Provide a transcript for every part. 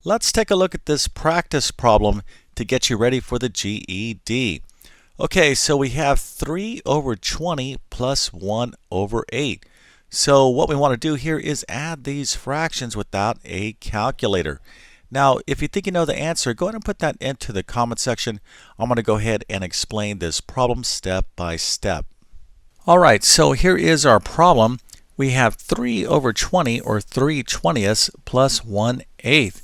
Let's take a look at this practice problem to get you ready for the GED. Okay, so we have 3 over 20 plus 1 over 8. So what we want to do here is add these fractions without a calculator. Now, if you think you know the answer, go ahead and put that into the comment section. I'm going to go ahead and explain this problem step by step. Alright, so here is our problem. We have 3 over 20 or 3/20 plus 1/8.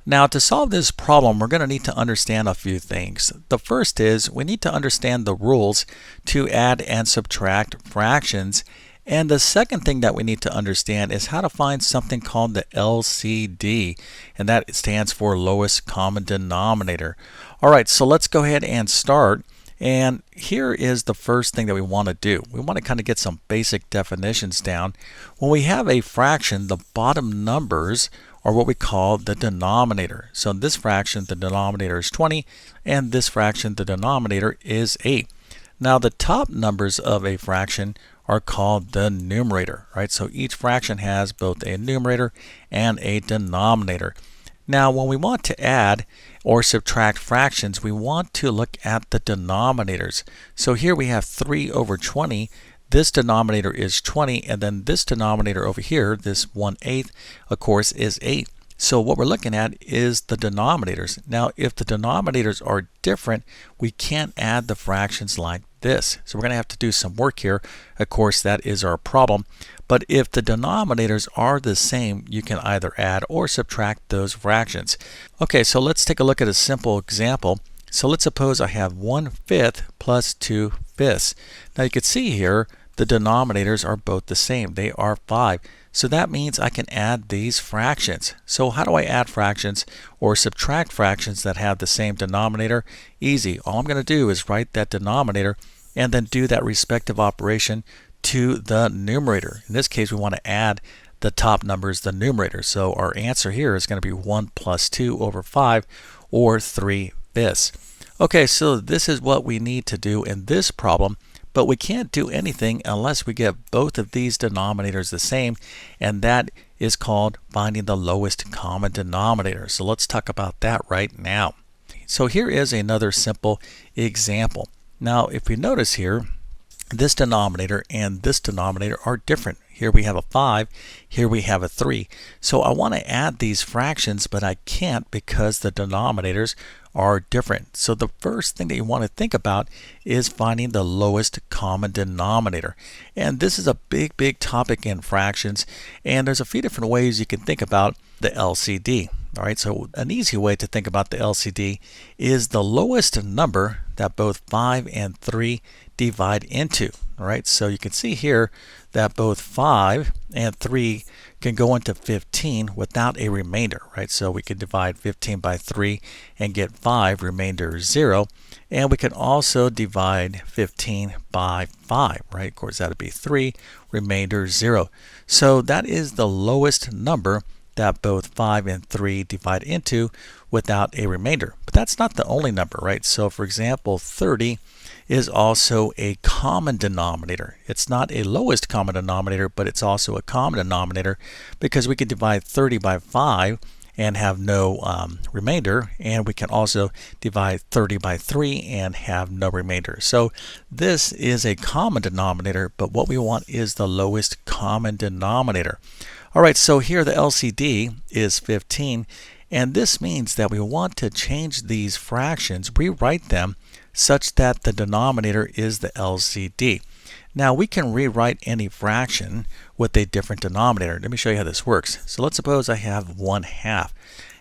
Now, to solve this problem, we're going to need to understand a few things. The first is we need to understand the rules to add and subtract fractions. And the second thing that we need to understand is how to find something called the LCD, and that stands for lowest common denominator. All right, so let's go ahead and start. And here is the first thing that we want to do. We want to kind of get some basic definitions down. When we have a fraction, the bottom numbers are what we call the denominator. So in this fraction, the denominator is 20, and this fraction, the denominator is 8. Now the top numbers of a fraction are called the numerator, right? So each fraction has both a numerator and a denominator. Now when we want to add or subtract fractions, we want to look at the denominators. So here we have 3 over 20. This denominator is 20, and then this denominator over here, this 1/8, of course, is 8. So what we're looking at is the denominators. Now, if the denominators are different, we can't add the fractions like this. So we're going to have to do some work here. Of course, that is our problem. But if the denominators are the same, you can either add or subtract those fractions. Okay, so let's take a look at a simple example. So let's suppose I have 1/5 plus 2/5. Now you can see here the denominators are both the same. They are 5. So that means I can add these fractions. So how do I add fractions or subtract fractions that have the same denominator? Easy. All I'm going to do is write that denominator and then do that respective operation to the numerator. In this case, we want to add the top numbers, the numerator. So our answer here is going to be 1 plus 2 over 5, or 3/5. Okay, so this is what we need to do in this problem, but we can't do anything unless we get both of these denominators the same, and that is called finding the lowest common denominator. So let's talk about that right now. So here is another simple example. Now, if we notice here, this denominator and this denominator are different. Here we have a 5, here we have a 3. So I want to add these fractions, but I can't because the denominators are different. So the first thing that you want to think about is finding the lowest common denominator. And this is a big topic in fractions, and there's a few different ways you can think about the LCD. All right, so an easy way to think about the LCD is the lowest number that both 5 and 3 divide into. All right, so you can see here that both 5 and 3 can go into 15 without a remainder, right? So we can divide 15 by 3 and get 5, remainder 0. And we can also divide 15 by 5, right? Of course, that would be 3, remainder 0. So that is the lowest number that both 5 and 3 divide into without a remainder. But that's not the only number, right? So for example, 30 is also a common denominator. It's not a lowest common denominator, but it's also a common denominator because we can divide 30 by 5 and have no remainder, and we can also divide 30 by 3 and have no remainder. So this is a common denominator, but what we want is the lowest common denominator. All right, so here the LCD is 15, and this means that we want to change these fractions, rewrite them such that the denominator is the LCD. Now we can rewrite any fraction with a different denominator. Let me show you how this works. So let's suppose I have 1/2,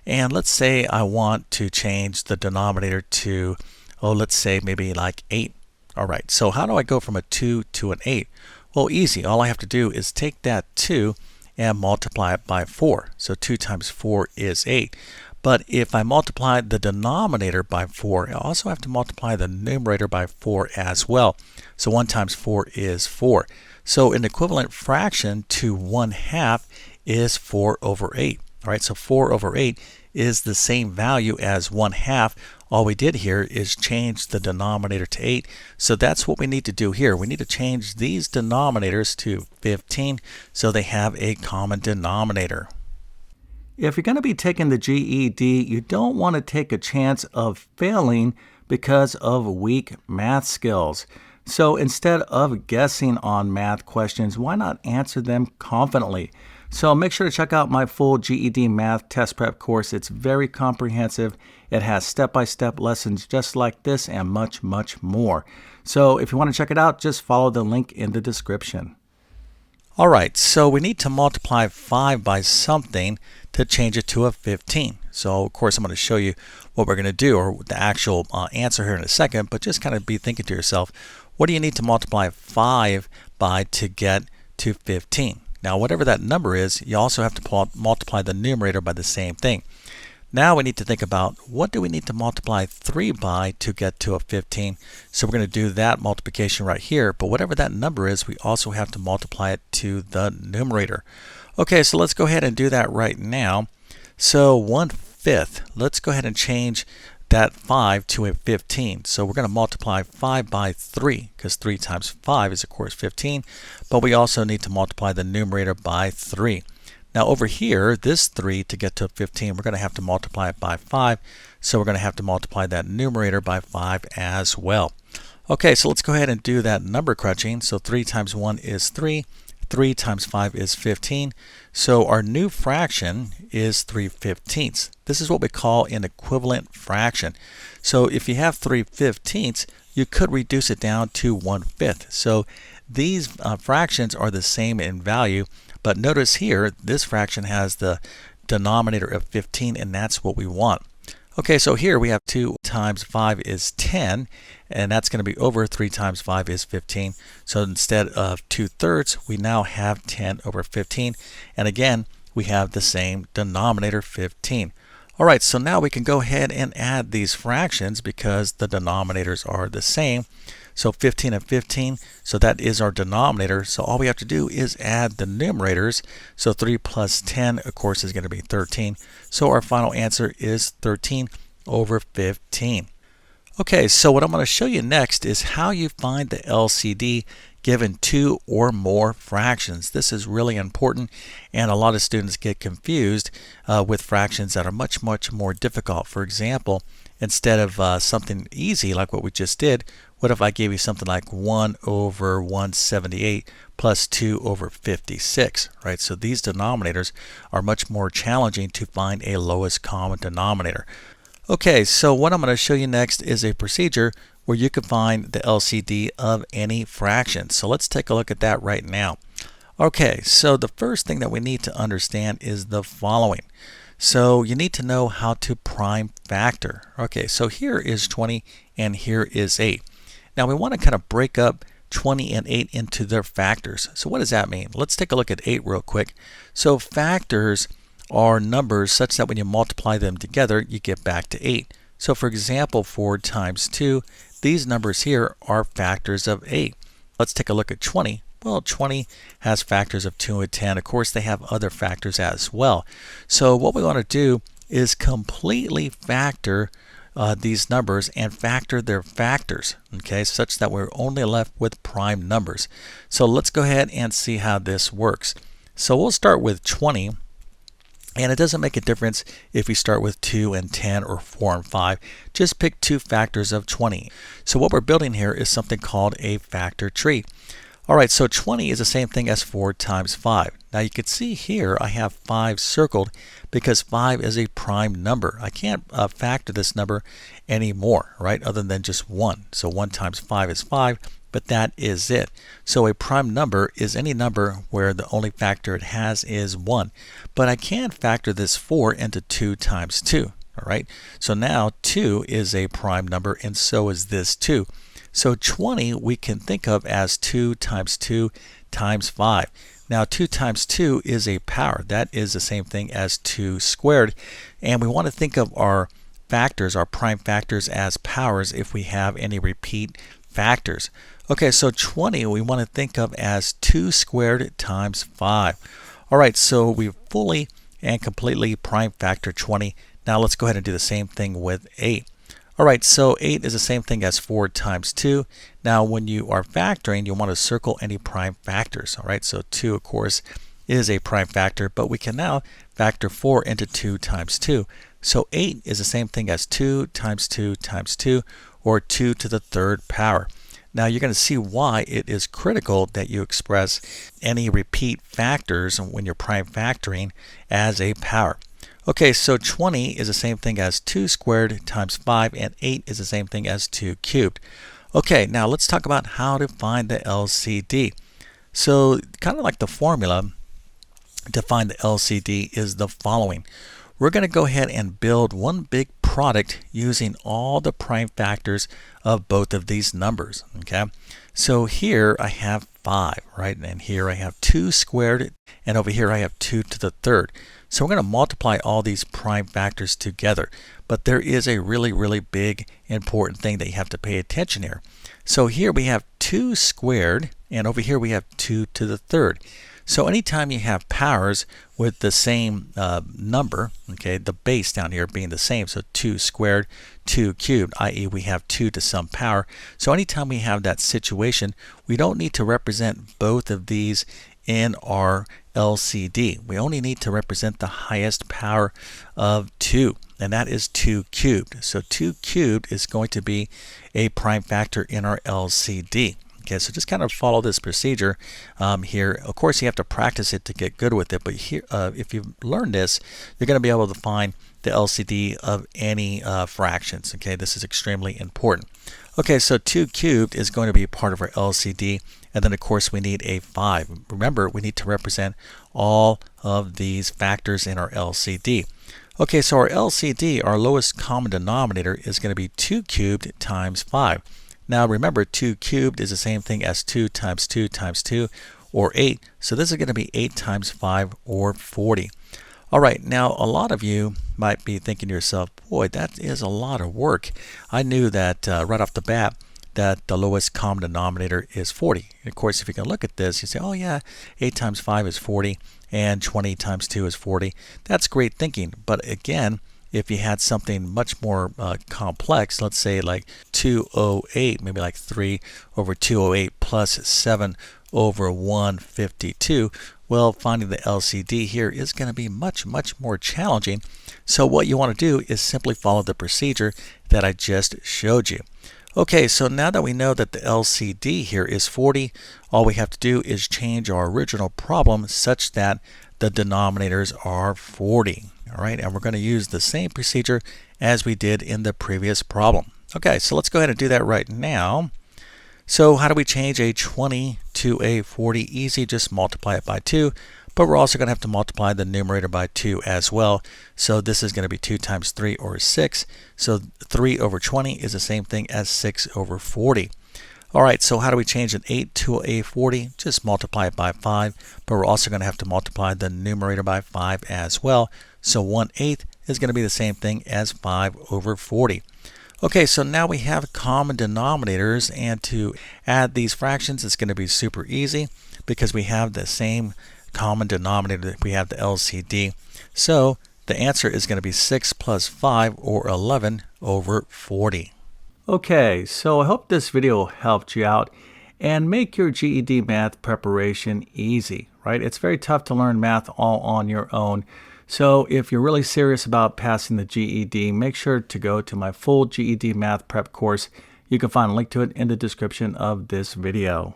and let's say I want to change the denominator to, let's say maybe like 8. All right, so how do I go from a 2 to an 8? Well, easy. All I have to do is take that 2 and multiply it by 4. So 2 times 4 is 8. But if I multiply the denominator by 4, I also have to multiply the numerator by 4 as well. So 1 times 4 is 4. So an equivalent fraction to 1/2 is 4 over 8. All right, so 4 over 8 is the same value as 1/2. All we did here is change the denominator to 8. So that's what we need to do here. We need to change these denominators to 15 so they have a common denominator. If you're going to be taking the GED, you don't want to take a chance of failing because of weak math skills. So instead of guessing on math questions, why not answer them confidently? So make sure to check out my full GED Math test prep course. It's very comprehensive. It has step-by-step lessons just like this and much, much more. So if you want to check it out, just follow the link in the description. All right, so we need to multiply 5 by something to change it to a 15. So of course I'm going to show you what we're going to do, or the actual answer here in a second, but just kind of be thinking to yourself, what do you need to multiply 5 by to get to 15? Now whatever that number is, you also have to multiply the numerator by the same thing. Now we need to think about, what do we need to multiply 3 by to get to a 15? So we're going to do that multiplication right here, but whatever that number is, we also have to multiply it to the numerator. Okay, so let's go ahead and do that right now. So 1/5, let's go ahead and change that 5 to a 15. So we're going to multiply 5 by 3, because 3 times 5 is of course 15, but we also need to multiply the numerator by 3. Now over here, this 3 to get to 15, we're going to have to multiply it by 5. So we're going to have to multiply that numerator by 5 as well. Okay, so let's go ahead and do that number crunching. So 3 times 1 is 3. 3 times 5 is 15. So our new fraction is 3/15. This is what we call an equivalent fraction. So if you have 3/15, you could reduce it down to 1/5. So these fractions are the same in value. But notice here, this fraction has the denominator of 15, and that's what we want. Okay, so here we have 2 times 5 is 10, and that's going to be over 3 times 5 is 15. So instead of 2/3, we now have 10 over 15. And again, we have the same denominator, 15. All right, so now we can go ahead and add these fractions because the denominators are the same. So 15 and 15, so that is our denominator. So all we have to do is add the numerators. So 3 plus 10, of course, is going to be 13. So our final answer is 13 over 15. Okay, so what I'm going to show you next is how you find the LCD given 2 or more fractions. This is really important, and a lot of students get confused with fractions that are much, much more difficult. For example, instead of something easy like what we just did, what if I gave you something like 1 over 178 plus 2 over 56, right? So these denominators are much more challenging to find a lowest common denominator. Okay, so what I'm going to show you next is a procedure where you can find the LCD of any fraction. So let's take a look at that right now. Okay, so the first thing that we need to understand is the following. So you need to know how to prime factor. Okay, so here is 20 and here is 8. Now we want to kind of break up 20 and 8 into their factors. So what does that mean? Let's take a look at 8 real quick. So factors are numbers such that when you multiply them together, you get back to 8. So for example, 4 times 2, these numbers here are factors of 8. Let's take a look at 20. Well, 20 has factors of 2 and 10. Of course, they have other factors as well. So what we want to do is completely factor these numbers and factor their factors, okay, such that we're only left with prime numbers. So let's go ahead and see how this works. So we'll start with 20. And it doesn't make a difference if we start with 2 and 10 or 4 and 5. Just pick 2 factors of 20. So what we're building here is something called a factor tree. All right, so 20 is the same thing as 4 times 5. Now you can see here I have 5 circled because 5 is a prime number. I can't factor this number anymore, right, other than just 1. So 1 times 5 is 5. But that is it. So a prime number is any number where the only factor it has is 1. But I can factor this 4 into 2 times 2. All right. So now 2 is a prime number, and so is this 2. So 20 we can think of as 2 times 2 times 5. Now 2 times 2 is a power. That is the same thing as 2 squared. And we want to think of our factors, our prime factors, as powers if we have any repeat factors. Okay, so 20 we want to think of as 2 squared times 5. All right, so we fully and completely prime factor 20. Now let's go ahead and do the same thing with 8. All right, so 8 is the same thing as 4 times 2. Now when you are factoring, you want to circle any prime factors. All right, so 2 of course is a prime factor, but we can now factor 4 into 2 times 2. So 8 is the same thing as 2 times 2 times 2, or 2 to the third power. Now you're going to see why it is critical that you express any repeat factors when you're prime factoring as a power. Okay, so 20 is the same thing as 2 squared times 5, and 8 is the same thing as 2 cubed. Okay, now let's talk about how to find the LCD. So kind of like the formula to find the LCD is the following. We're going to go ahead and build one big product using all the prime factors of both of these numbers. Okay, so here I have 5, right? And here I have 2 squared, and over here I have 2 to the third. So we're going to multiply all these prime factors together. But there is a really big important thing that you have to pay attention here. So here we have 2 squared, and over here we have 2 to the third. So anytime you have powers with the same number, okay, the base down here being the same, so 2 squared, 2 cubed, i.e. we have 2 to some power. So anytime we have that situation, we don't need to represent both of these in our LCD. We only need to represent the highest power of 2, and that is 2 cubed. So 2 cubed is going to be a prime factor in our LCD. Okay, so just kind of follow this procedure here. Of course, you have to practice it to get good with it, but here, if you learn this, you're going to be able to find the LCD of any fractions. Okay, this is extremely important. Okay, so 2 cubed is going to be part of our LCD, and then of course we need a 5. Remember, we need to represent all of these factors in our LCD. Okay, so our LCD, our lowest common denominator, is going to be 2 cubed times 5. Now remember, 2 cubed is the same thing as 2 times 2 times 2, or 8. So this is going to be 8 times 5, or 40. All right, now a lot of you might be thinking to yourself, boy, that is a lot of work. I knew that right off the bat that the lowest common denominator is 40. And of course, if you can look at this, you say, oh yeah, 8 times 5 is 40, and 20 times 2 is 40. That's great thinking. But again, if you had something much more complex, let's say like 208, maybe like 3 over 208 plus 7 over 152, well, finding the LCD here is going to be much more challenging. So what you want to do is simply follow the procedure that I just showed you. Okay, so now that we know that the LCD here is 40, all we have to do is change our original problem such that the denominators are 40. All right, and we're going to use the same procedure as we did in the previous problem. Okay, so let's go ahead and do that right now. So how do we change a 20 to a 40? Easy, just multiply it by 2. But we're also going to have to multiply the numerator by 2 as well. So this is going to be 2 times 3, or 6. So 3 over 20 is the same thing as 6 over 40. All right, so how do we change an 8 to a 40? Just multiply it by 5. But we're also going to have to multiply the numerator by 5 as well. So 1/8 is going to be the same thing as 5 over 40. Okay, so now we have common denominators, and to add these fractions is going to be super easy because we have the same common denominator that we have the LCD. So the answer is going to be 6 plus 5, or 11 over 40. Okay, so I hope this video helped you out and make your GED math preparation easy, right? It's very tough to learn math all on your own. So if you're really serious about passing the GED, make sure to go to my full GED math prep course. You can find a link to it in the description of this video.